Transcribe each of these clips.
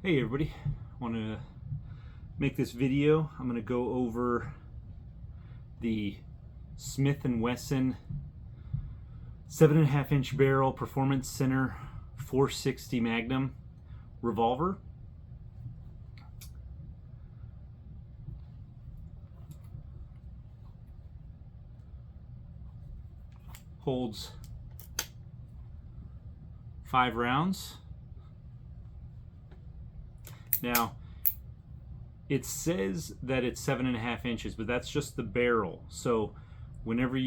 Hey everybody, I want to make this video. I'm going to go over the Smith & Wesson 7.5-inch barrel Performance Center 460 Magnum revolver. Holds 5 rounds. Now, it says that it's 7.5 inches, but that's just the barrel. So whenever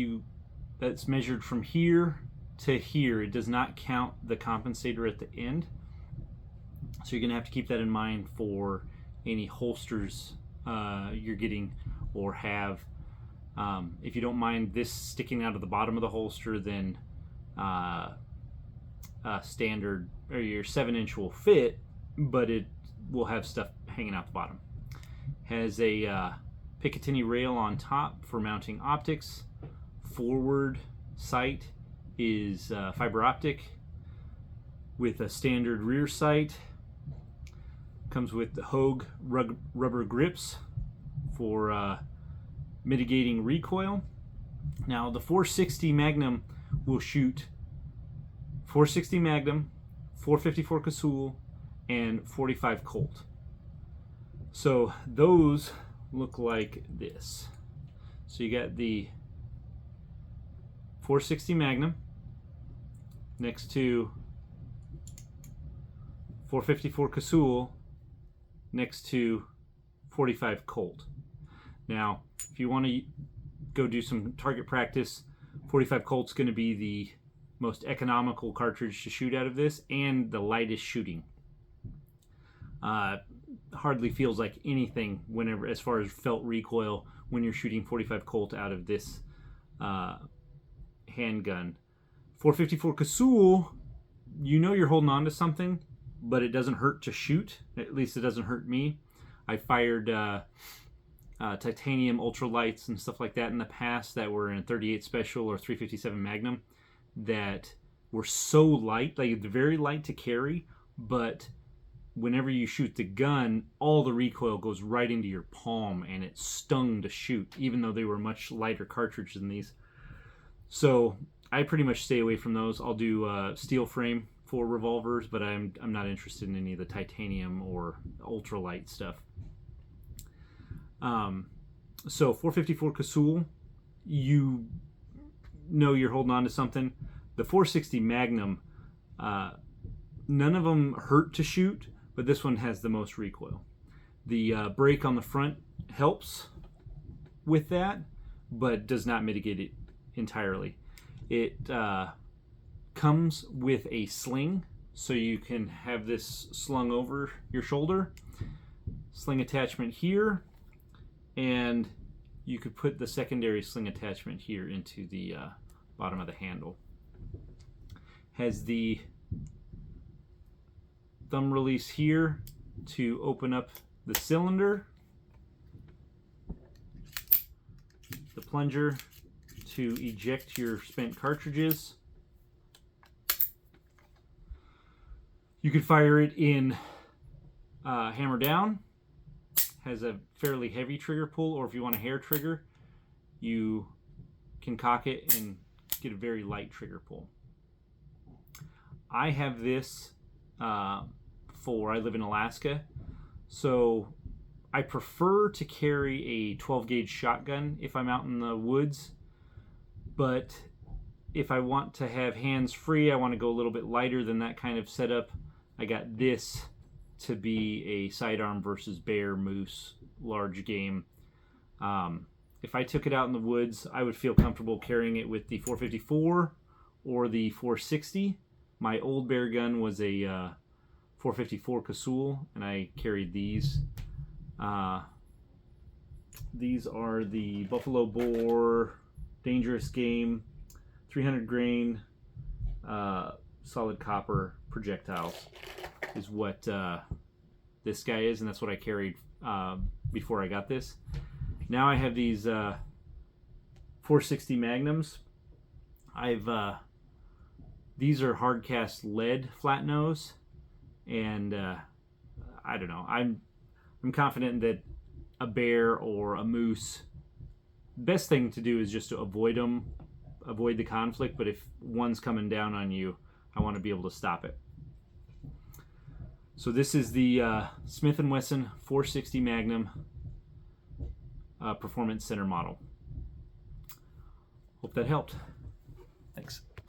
that's measured from here to here, it does not count the compensator at the end. So you're gonna have to keep that in mind for any holsters you're getting or have. If you don't mind this sticking out of the bottom of the holster, then standard or your 7-inch will fit, but it will have stuff hanging out the bottom. Has a Picatinny rail on top for mounting optics. Forward sight is fiber optic with a standard rear sight. Comes with the Hogue rubber grips for mitigating recoil. Now the 460 Magnum will shoot 460 Magnum, 454 Casull, and 45 Colt. So those look like this. So you got the 460 Magnum next to 454 Casull next to 45 Colt. Now, if you want to go do some target practice, 45 Colt's going to be the most economical cartridge to shoot out of this and the lightest shooting. Hardly feels like anything whenever, as far as felt recoil, when you're shooting 45 Colt out of this handgun. 454 Casull, you know you're holding on to something, but it doesn't hurt to shoot. At least it doesn't hurt me. I fired titanium ultralights and stuff like that in the past that were in a 38 Special or 357 Magnum that were so light, like very light to carry, but whenever you shoot the gun, all the recoil goes right into your palm and it stung to shoot, even though they were much lighter cartridges than these. So I pretty much stay away from those. I'll do steel frame for revolvers, but I'm not interested in any of the titanium or ultralight stuff. So 454 Casull, you know you're holding on to something. The 460 Magnum, none of them hurt to shoot, but this one has the most recoil. The brake on the front helps with that, but does not mitigate it entirely. It comes with a sling, so you can have this slung over your shoulder. Sling attachment here, and you could put the secondary sling attachment here into the bottom of the handle. Has the thumb release here to open up the cylinder, the plunger to eject your spent cartridges. You could fire it in hammer down. Has a fairly heavy trigger pull, or if you want a hair trigger, you can cock it and get a very light trigger pull. I have this I live in Alaska, so I prefer to carry a 12 gauge shotgun if I'm out in the woods, but if I want to have hands free, I want to go a little bit lighter than that kind of setup. I got this to be a sidearm versus bear, moose, large game. If I took it out in the woods, I would feel comfortable carrying it with the 454 or the 460. My old bear gun was a 454 Casull, and I carried these. These are the Buffalo Bore Dangerous Game 300 grain solid copper projectiles is what this guy is, and that's what I carried before I got this. Now I have these 460 Magnums. These are hard cast lead flat nose, and I don't know. I'm confident that a bear or a moose, best thing to do is just to avoid them, avoid the conflict. But if one's coming down on you, I want to be able to stop it. So this is the Smith & Wesson 460 Magnum Performance Center model. Hope that helped. Thanks.